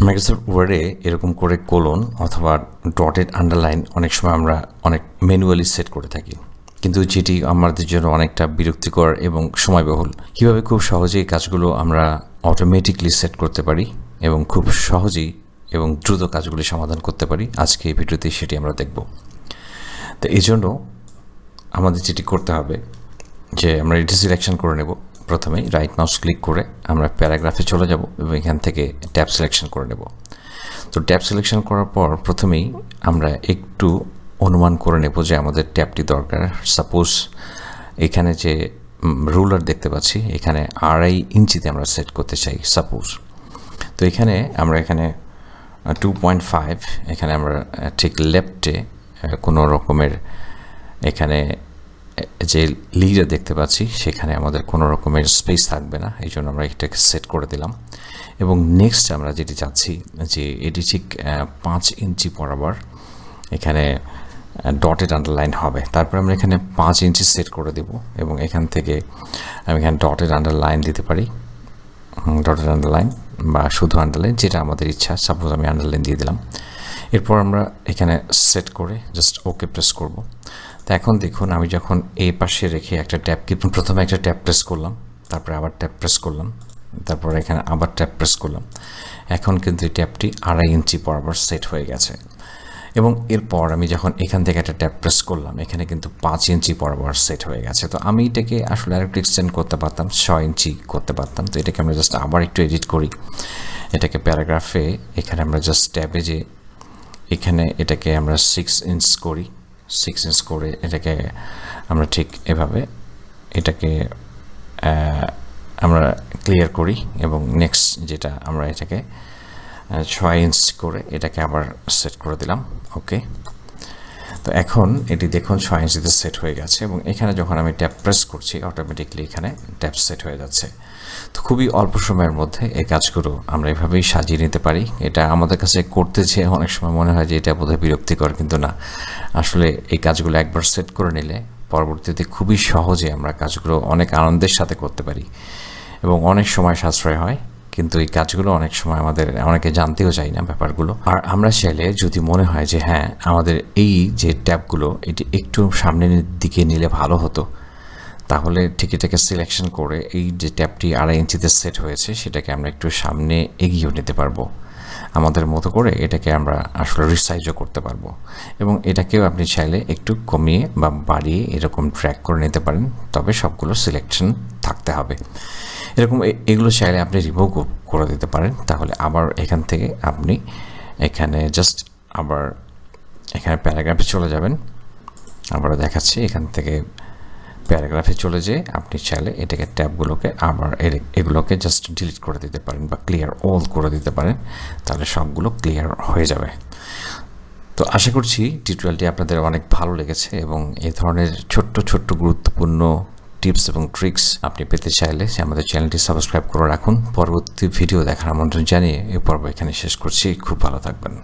Microsoft ওয়ার্ডে এরকম করে কোলন অথবা ডটেড আন্ডারলাইন অনেক সময় আমরা অনেক ম্যানুয়ালি সেট করে থাকি, কিন্তু যেটি আমাদের জন্য অনেকটা বিরক্তিকর এবং সময়বহুল। কীভাবে খুব সহজেই কাজগুলো আমরা অটোমেটিকলি সেট করতে পারি এবং খুব সহজেই এবং দ্রুত কাজগুলি সমাধান করতে পারি, আজকে এই ভিডিওতে সেটি আমরা দেখব। তো এই জন্য আমাদের যেটি করতে হবে যে আমরা এটি সিলেকশন করে নেব। প্রথমেই রাইট মাউস ক্লিক করে আমরা প্যারাগ্রাফে চলে যাব এবং এখান থেকে ট্যাব সিলেকশন করে নেব। তো ট্যাব সিলেকশন করার পর প্রথমেই আমরা একটু অনুমান করে নেব যে আমাদের ট্যাবটি দরকার। সাপোজ এখানে যে রুলার দেখতে পাচ্ছি, এখানে 2.5 ইঞ্চিতে আমরা সেট করতে চাই সাপোজ। তো এখানে 2.5, এখানে আমরা ঠিক লেফটে কোনো রকমের এখানে যে লিডার দেখতে পাচ্ছি সেখানে আমাদের কোনো রকমের স্পেস থাকবে না, এই জন্য আমরা এটাকে সেট করে দিলাম। এবং নেক্সট আমরা যেটি চাচ্ছি যে এটি ঠিক 5 ইঞ্চি বরাবর এখানে ডটেড আন্ডারলাইন হবে। তারপর আমরা এখানে 5 ইঞ্চি সেট করে দেব এবং এখান থেকে আমি এখানে ডটেড আন্ডারলাইন দিতে পারি, ডটেড আন্ডারলাইন বা শুধু আন্ডারলাইন, যেটা আমাদের ইচ্ছা। সাপোজ আমি আন্ডারলাইন দিয়ে দিলাম। এরপর আমরা এখানে সেট করে জাস্ট ওকে প্রেস করব। তো এখন দেখুন, আমি যখন এই পাশে রেখে একটা ট্যাবকে প্রথমে একটা ট্যাব প্রেস করলাম, তারপরে আবার ট্যাব প্রেস করলাম, তারপর এখানে আবার ট্যাব প্রেস করলাম, এখন কিন্তু এই ট্যাবটি 2.5 ইঞ্চি বরাবর সেট হয়ে গেছে। এবং এরপর আমি যখন এখান থেকে একটা ট্যাব প্রেস করলাম, এখানে কিন্তু 5 ইঞ্চি বরাবর সেট হয়ে গেছে। তো আমি এটাকে আসলে আরেকটু এক্সটেন্ড করতে পারতাম, 6 ইঞ্চি করতে পারতাম। তো এটাকে আমরা জাস্ট আবার একটু এডিট করি, এটাকে প্যারাগ্রাফে এখানে আমরা জাস্ট ট্যাবে যে এখানে এটাকে আমরা 6 ইঞ্চ করি, 6 ইঞ্চ করে এটাকে আমরা ঠিক এভাবে এটাকে আমরা ক্লিয়ার করি এবং নেক্সট যেটা আমরা এটাকে 6 ইঞ্চ করে এটাকে আবার সেট করে দিলাম। ওকে, তো এখন এটি দেখুন 6 ইঞ্চিতে সেট হয়ে গেছে এবং এখানে যখন আমি ট্যাব প্রেস করছি অটোমেটিকলি এখানে ট্যাব সেট হয়ে যাচ্ছে। তো খুবই অল্প সময়ের মধ্যে এই কাজগুলো আমরা এভাবেই সাজিয়ে নিতে পারি। এটা আমাদের কাছে করতে যেয়ে অনেক সময় মনে হয় যে এটা বোধহয় বিরক্তিকর, কিন্তু না, আসলে এই কাজগুলো একবার সেট করে নিলে পরবর্তীতে খুবই সহজে আমরা কাজগুলো অনেক আনন্দের সাথে করতে পারি এবং অনেক সময় সাশ্রয় হয়। কিন্তু এই কাজগুলো অনেক সময় আমাদের অনেকে জানতেও চাই না ব্যাপারগুলো। আর আমরা চাইলে যদি মনে হয় যে হ্যাঁ, আমাদের এই যে ট্যাবগুলো এটি একটু সামনের দিকে নিলে ভালো হতো, তাহলে ঠিক এটাকে সিলেকশন করে এই যে ট্যাবটি 2.5 ইঞ্চিতে সেট হয়েছে সেটাকে আমরা একটু সামনে এগিয়েও নিতে পারবো। আমাদের মতো করে এটাকে আমরা আসলে রিসাইজও করতে পারবো এবং এটাকেও আপনি চাইলে একটু কমিয়ে বা বাড়িয়ে এরকম ট্র্যাক করে নিতে পারেন, তবে সবগুলো সিলেকশন থাকতে হবে। এরকম এগুলো চাইলে আপনি রিমুভ করে দিতে পারেন। তাহলে আবার এখান থেকে আপনি এখানে জাস্ট আবার এখানে প্যারাগ্রাফে চলে যাবেন। আবার দেখাচ্ছি, এখান থেকে প্যারাগ্রাফে চলে যেয়ে আপনি চাইলে এটাকে ট্যাবগুলোকে আবার এগুলোকে জাস্ট ডিলিট করে দিতে পারেন বা ক্লিয়ার অল করে দিতে পারেন, তাহলে সবগুলো ক্লিয়ার হয়ে যাবে। তো আশা করছি টিউটোরিয়ালটি আপনাদের অনেক ভালো লেগেছে এবং এই ধরনের ছোট্ট ছোট্ট গুরুত্বপূর্ণ টিপস এবং ট্রিক্স আপনি পেতে চাইলে আমাদের চ্যানেলটি সাবস্ক্রাইব করে রাখুন। পরবর্তী ভিডিও দেখার আমন্ত্রণ জানিয়ে এই পর্ব এখানে শেষ করছি। খুব ভালো থাকবেন।